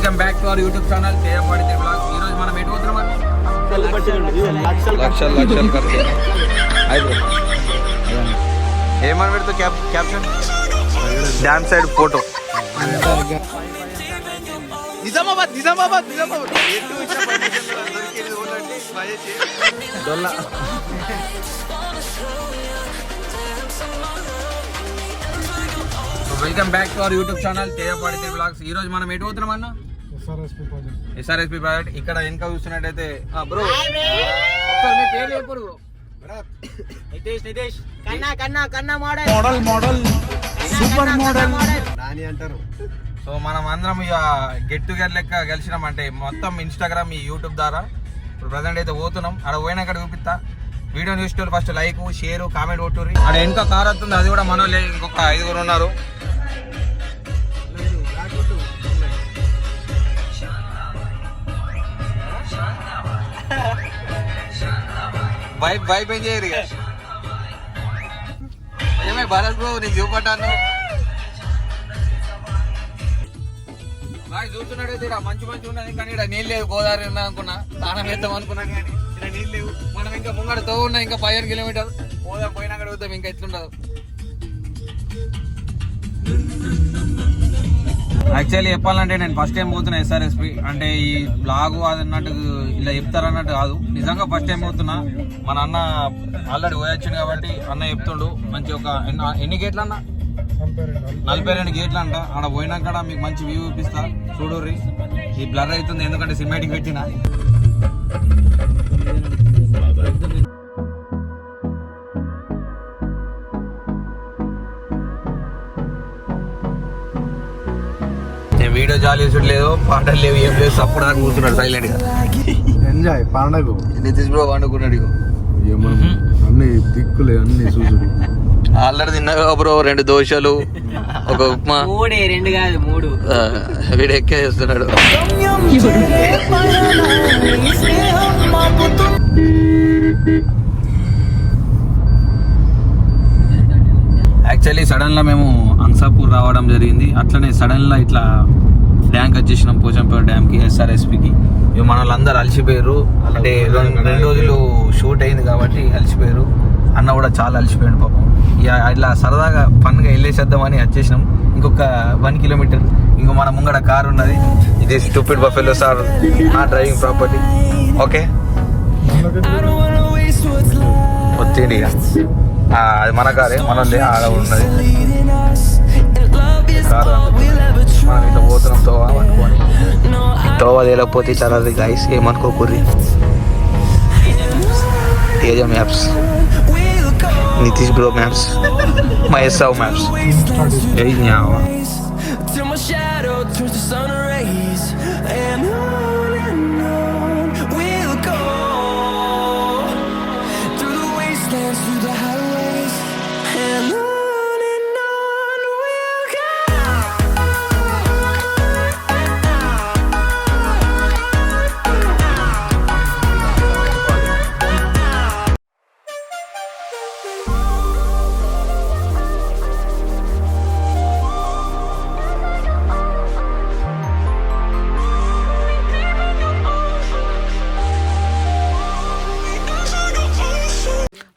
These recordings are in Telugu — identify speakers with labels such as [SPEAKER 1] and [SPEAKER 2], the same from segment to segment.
[SPEAKER 1] Welcome back to our YouTube channel Tejapati blogs. ఈ రోజు మనం ఎటు పోతున్నాం? లక్షలు ఖర్చు. ఏమని పెడుతూ caption dam side photo. Nizamabad welcome back to our YouTube channel Tejapati blogs. ఈ రోజు మనం ఎటు పోతున్నాం అన్న? SRSP project. ఇక్కడ వెనక చూస్తున్నట్టయితే బ్రో మోడల్ సూపర్ మోడల్ అంటారు. సో మనం అందరం ఇక గెట్ టుగెదర్ లెక్క కలిసినామంటే మొత్తం ఇన్స్టాగ్రామ్ ఈ యూట్యూబ్ ద్వారా ఇప్పుడు ప్రజెంట్ అయితే పోతున్నాం. అక్కడ పోయినాక చూపిస్తా. వీడియో చూస్తే ఫస్ట్ లైక్ షేర్ కామెంట్ కొట్టుర్రి. అక్కడ వెనక కార్ వస్తుంది, అది కూడా మనోళ్ళే, ఇంకొక 5 ఉన్నారు. వైప్ ఏం చేయరు ఇక. ఏమే భరత్ బ్రో నీకు చూపట్టాను చూస్తున్నాడైతే ఇక్కడ మంచి ఉన్నది, కానీ ఇక్కడ నీళ్ళు లేవు. గోదావరి ఉన్నా అనుకున్నా, స్నానం వేద్దాం అనుకున్నాను, కానీ ఇక్కడ నీళ్ళు లేవు. మనం ఇంకా ముంగడతో ఉన్నా, ఇంకా 15 కిలోమీటర్ పోదాం. పోయినా అడుగుతాం ఇంకా ఎట్లుండదు. యాక్చువల్లీ చెప్పాలంటే నేను ఫస్ట్ టైం పోతున్నా ఎస్ఆర్ఎస్పి. అంటే ఈ బ్లాగ్ అది అన్నట్టు ఇలా చెప్తారన్నట్టు కాదు, నిజంగా ఫస్ట్ టైం పోతున్నా. మన అన్న ఆల్రెడీ పోయొచ్చిండు కాబట్టి అన్న చెప్తుండు. మంచి ఒక ఎన్ని గేట్లు అన్న? 42 గేట్లు అంట. ఆడ పోయినాక మీకు మంచి వ్యూ చూపిస్తా, చూడుర్రి. ఈ బ్లర్ అవుతుంది ఎందుకంటే సినిమాటిక్ పెట్టిన. వీడియో జాలి లేదు, పాటలు లేవు, ఏం లేవు. అప్పుడు దాకా కూర్చున్నాడు సైలెంట్ గా.
[SPEAKER 2] ఎంజాయ్ పండగ.
[SPEAKER 1] నితీష్ బ్రో పండుకున్నాడు.
[SPEAKER 2] అన్ని దిక్కులే, అన్ని చూసుడు.
[SPEAKER 1] ఆల్రెడీ తిన్నాగా బ్రో 2 దోశలు, ఒక ఉప్మా.
[SPEAKER 3] 2 కాదు 3.
[SPEAKER 1] వీడు ఎక్కే చేస్తున్నాడు. యాక్చువల్లీ సడన్ గా మేము అంసాపూర్ రావడం జరిగింది. అట్లనే సడన్ గా ఇట్లా డ్యామ్కి వచ్చేసినాం, పోచంపేట డ్యామ్కి, ఎస్ఆర్ఎస్పికి. ఇవి మన వాళ్ళందరూ అలసిపోయారు. అంటే 2 రోజులు షూట్ అయింది కాబట్టి అలసిపోయారు. అన్న కూడా చాలా అలసిపోయాడు పాపం. ఇక ఇట్లా సరదాగా ఫన్గా వెళ్ళేసేద్దామని వచ్చేసినాం. ఇంకొక 1 కిలోమీటర్ ఇంకో మన ముంగడ కార్ ఉన్నది. ఇది స్టూపిడ్ బఫెలో సార్ నా డ్రైవింగ్ ప్రాపర్టీ. ఓకే వచ్చేయండి ఇక. అది మన కారే, మనోళ్ళే. ఆడ ఉన్నది కారు. మనం ఇట్లా పోతున్నాం తోవ అనుకోని. తోవ తేలకపోతే చాలా గైస్ ఏమనుకోకూర్రి. Teja maps, Nitish bro maps, Mahesh Rao maps.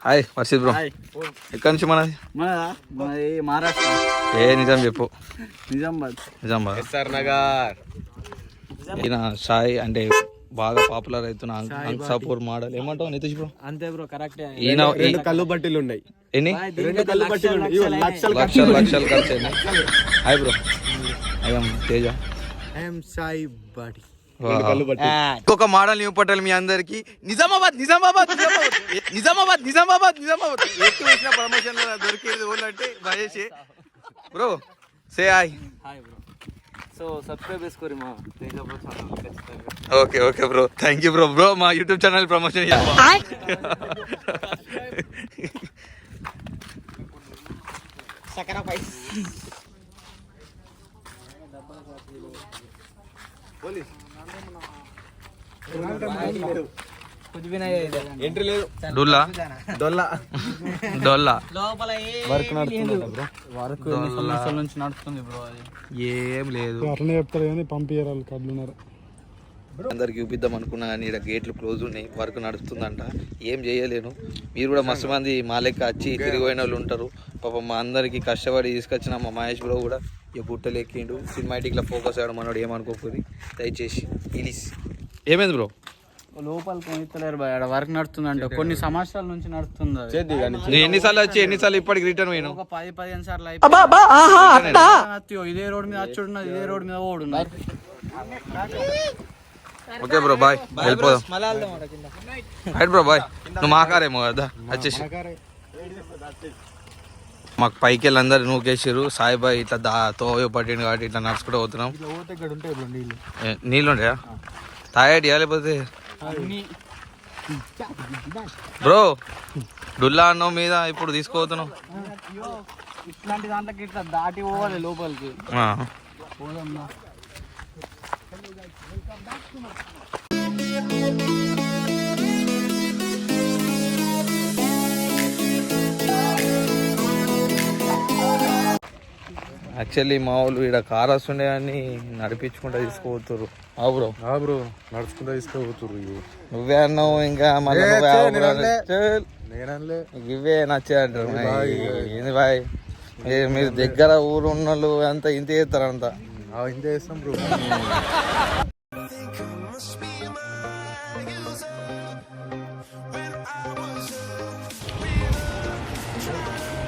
[SPEAKER 1] Hi Varshith bro. ఎక్కడి నుంచి మనది?
[SPEAKER 3] మహారాష్ట్ర.
[SPEAKER 1] నిజం చెప్పు.
[SPEAKER 3] నిజామాబాద్
[SPEAKER 1] ఎస్ఆర్ నగర్. ఈయన సాయి అంటే బాగా పాపులర్ అవుతున్న అంసాపూర్ మోడల్. ఏమంటావు నితీష్ బ్రో?
[SPEAKER 3] అంతే బ్రో, కరెక్ట్.
[SPEAKER 1] ఈయన
[SPEAKER 2] 2 కళ్ళు బట్టీలు ఉన్నాయి.
[SPEAKER 1] ఎన్ని?
[SPEAKER 2] 2 కళ్ళు బట్టీలు ఉన్నాయి.
[SPEAKER 1] లక్షలు ఖర్చు అయినాయి. Hi bro, I'm Teja.
[SPEAKER 2] Sai body.
[SPEAKER 1] ఇంకొక మోడల్ న్యూ పట్టాలి మీ అందరికి. నిజామాబాద్ ఎట్టి వచ్చిన ప్రమోషన్ దొరికేది ఓన్లంటే భయేషే బ్రో. Say hi.
[SPEAKER 3] సో సబ్స్క్రైబ్ చేసుకోరి మా తేజ బ్రో ఛానల్ ఖచ్చితంగా.
[SPEAKER 1] Okay bro, thank you bro. మా యూట్యూబ్ ఛానల్ ప్రమోషన్
[SPEAKER 2] ఎంట్రీ లేదు.
[SPEAKER 1] డొల్లా
[SPEAKER 2] డొల్లా
[SPEAKER 1] డొల్లా
[SPEAKER 3] లోపల
[SPEAKER 2] వర్క్ నడుస్తుందట బ్రో.
[SPEAKER 3] వరకు ఎన్ని సంవత్సరాల నుంచి నడుస్తుంది బ్రో అది.
[SPEAKER 1] ఏం లేదు.
[SPEAKER 4] అట్లనే చెప్తారు కానీ పంపించారు కడ్లున్నారు.
[SPEAKER 1] అందరికి చూపిద్దాం అనుకున్నా కానీ ఇక్కడ గేట్లు క్లోజ్ ఉన్నాయి, వర్క్ నడుస్తుందంట. ఏం చేయలేను. మీరు కూడా మస్తు మంది మా లెక్క వచ్చి తిరిగి పోయిన వాళ్ళు ఉంటారు. పాపం మా అందరికి కష్టపడి తీసుకొచ్చిన మా మహేష్ బ్రో కూడా ఇక బుట్టలు ఎక్కిండు. సినిమాటిక్లో ఫోకస్ అయ్యాడు మనోడు, ఏమనుకోకూరి దయచేసి. ప్లీజ్. ఏమైంది బ్రో?
[SPEAKER 3] లోపలికి కొనిస్తలేరు బాయ్, ఆడ వర్క్ నడుస్తుందంట. కొన్ని సంవత్సరాల నుంచి నడుస్తుంది అది.
[SPEAKER 2] చేద్ది కానీ
[SPEAKER 1] నువ్వు ఎన్నిసార్లు వచ్చి ఎన్నిసార్లు ఇప్పటికి రిటర్న్ పోయినావు?
[SPEAKER 3] ఒక 10-15 సార్లు అయిపోయింది. ఇదే రోడ్ మీద వచ్చుడున్నది, ఇదే రోడ్ మీద ఓడున్నది.
[SPEAKER 1] ఓకే బ్రో బాయ్, వెళ్ళిపోదాం. Right bro bye. నువ్వు మా కారేమో కదా వచ్చేసి. మాకు పైకి వెళ్ళి అందరు నూకేసారు. సాయిబాయ్ ఇట్లా తోవ పట్టిండు కాబట్టి ఇట్లా నడుచుకుంటూ పోతున్నాం. నీళ్ళు ఉంటాయా? తాగేటి లేకపోతే బ్రో డుల్లా అన్నం మీద ఇప్పుడు తీసుకోతున్నాం.
[SPEAKER 3] ఇట్లాంటి దాంట్లోకి ఇట్లా దాటి పోవాలి లోపలికి. పోదమ్మా.
[SPEAKER 1] యాక్చువల్లీ మా వాళ్ళు ఇక్కడ కార్ వస్తుండే అని నడిపించుకుంటూ తీసుకుపోతుర్రు. బ్రో
[SPEAKER 2] బ్రో నడుచుకుంటూ తీసుకుపోతుర్రు.
[SPEAKER 1] నువ్వే అన్నావు ఇంకా మళ్ళీ
[SPEAKER 2] నేనలే
[SPEAKER 1] ఇవే నచ్చే అంటారు. ఏంది బాయ్, మీరు దగ్గర ఊరు ఉన్న వాళ్ళు అంతా ఇంత చేస్తారంతా.
[SPEAKER 2] ఇంత చేస్తాం బ్రో.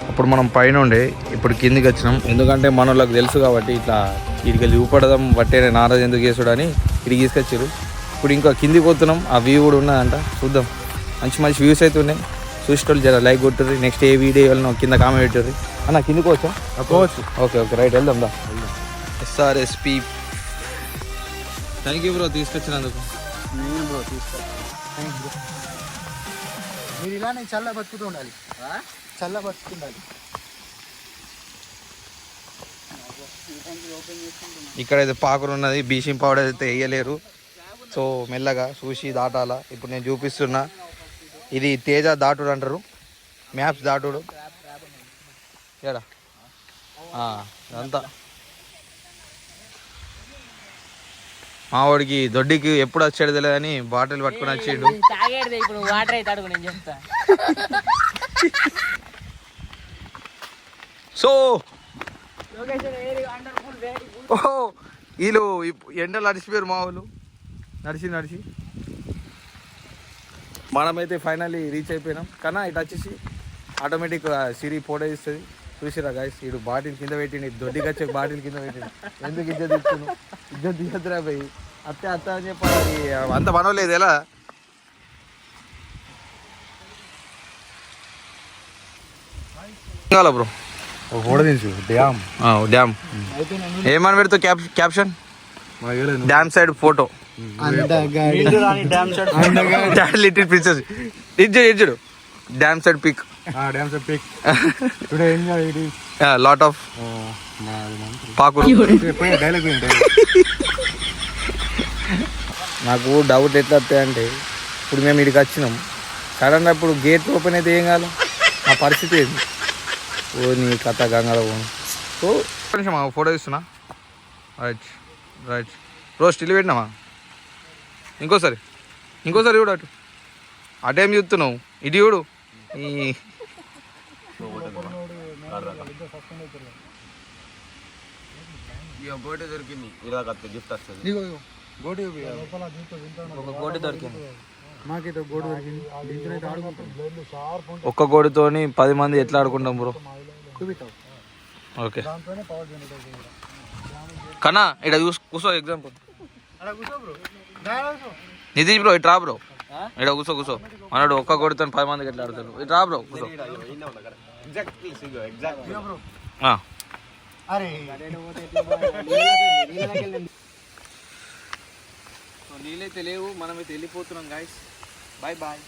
[SPEAKER 1] అప్పుడు మనం పైన ఉండే ఇప్పుడు కిందికి వచ్చినాం. ఎందుకంటే మన వాళ్ళకి తెలుసు కాబట్టి ఇట్లా వీడికి చూపడదాం బట్టే నారాజు ఎందుకు చేసుడు అని ఇడికి తీసుకొచ్చారు. ఇప్పుడు ఇంకా కిందికి పోతున్నాం. ఆ వ్యూ కూడా ఉన్నదంట, చూద్దాం. మంచి మంచి వ్యూస్ అయితే ఉన్నాయి. చూసేటోళ్ళు జర లైక్ కొట్టుర్రి. నెక్స్ట్ ఏ వీడియో వెళ్ళినా కింద కామెంట్ పెట్టుర్రి. అన్న కిందికి వచ్చా? ఓకే ఓకే రైట్ వెళ్దాం దా. SRSP. థ్యాంక్ యూ బ్రో తీసుకొచ్చినందుకు.
[SPEAKER 3] నేను బ్రో తీసుకో.
[SPEAKER 4] మీరు ఇలానే చల్ల బతుకుతూ ఉండాలి, చల్ల బతుకుండాలి.
[SPEAKER 1] ఇక్కడైతే పాకురు ఉన్నది. బీచింగ్ పౌడర్ అయితే వేయలేరు. సో మెల్లగా చూసి దాటాలా. ఇప్పుడు నేను చూపిస్తున్నా. ఇది తేజ దాటుడు అంటారు, మ్యాప్స్ దాటుడు. ఏడా అదంతా మా వాడికి దొడ్డికి ఎప్పుడు వచ్చాడు తెలియదు అని బాటిల్ పట్టుకుని వచ్చేడు.
[SPEAKER 3] ఇప్పుడు వాటర్ అయితే అడుగు, నేను చెప్తా.
[SPEAKER 1] సో ఓహో వీళ్ళు ఎండలు అడిచిపోయారు మా వాళ్ళు నడిచి నడిచి. మనమైతే ఫైనల్లీ రీచ్ అయిపోయినాం. కానీ ఇటు వచ్చేసి ఆటోమేటిక్ సిరి ఫోటో ఇస్తుంది. చూసిరా గాయస్, వీడు బాటిల్ కింద పెట్టిండు. దొడ్డికి వచ్చే బాటిల్ కింద పెట్టిండు. ఎందుకు ఇజ్జత్ తీసుకున్నావు? ఇజ్జత్ తీయద్దురా పోయి. అత్త అత్త అని చెప్పాలి. అంత మనవలేదు ఎలా కావాలా బ్రో?
[SPEAKER 2] డ్యామ్
[SPEAKER 1] డ్యామ్ ఏమని పెడతావు caption? Dam side photo little princess ఇచ్చాడు. Dam side pic. Lot of పాకురు. నాకు డౌట్ ఎట్లా వస్తాయంటే, ఇప్పుడు మేము ఇక్కడికి వచ్చినాం సడన్గా, ఇప్పుడు గేట్ ఓపెన్ అయితే ఏం కాదు. మా పరిస్థితి ఏంది? ఓ నీ కథ గంగలో పోను. సో కొంచెం ఫోటో తీస్తున్నా. రైట్ రైట్ బ్రో, స్టిల్ పెట్టినామా? ఇంకోసారి చూడు. అటు ఏం చూస్తున్నావు? ఇటు చూడు. ఈ
[SPEAKER 2] గోటి దొరికింది. ఇలా గిఫ్ట్ వస్తుంది.
[SPEAKER 3] గోటి దొరికింది.
[SPEAKER 1] ఒక్క గోడితోని 10 మంది ఎట్లా ఆడుకుంటాం బ్రో? ఓకే కన్నా ఇక్కడ కూర్చో. ఎగ్జాంపుల్ నితీష్ బ్రో ఇటు రా బ్రో. ఇక్కడ కూర్చో. మనోడు ఒక్క గోడితో 10 మందికి ఎట్లా ఆడతారు? ఇటు రా బ్రో కూర్చో.
[SPEAKER 3] నీళ్ళైతే లేవు, మనమైతే వెళ్ళిపోతున్నాం గాయస్. Bye bye.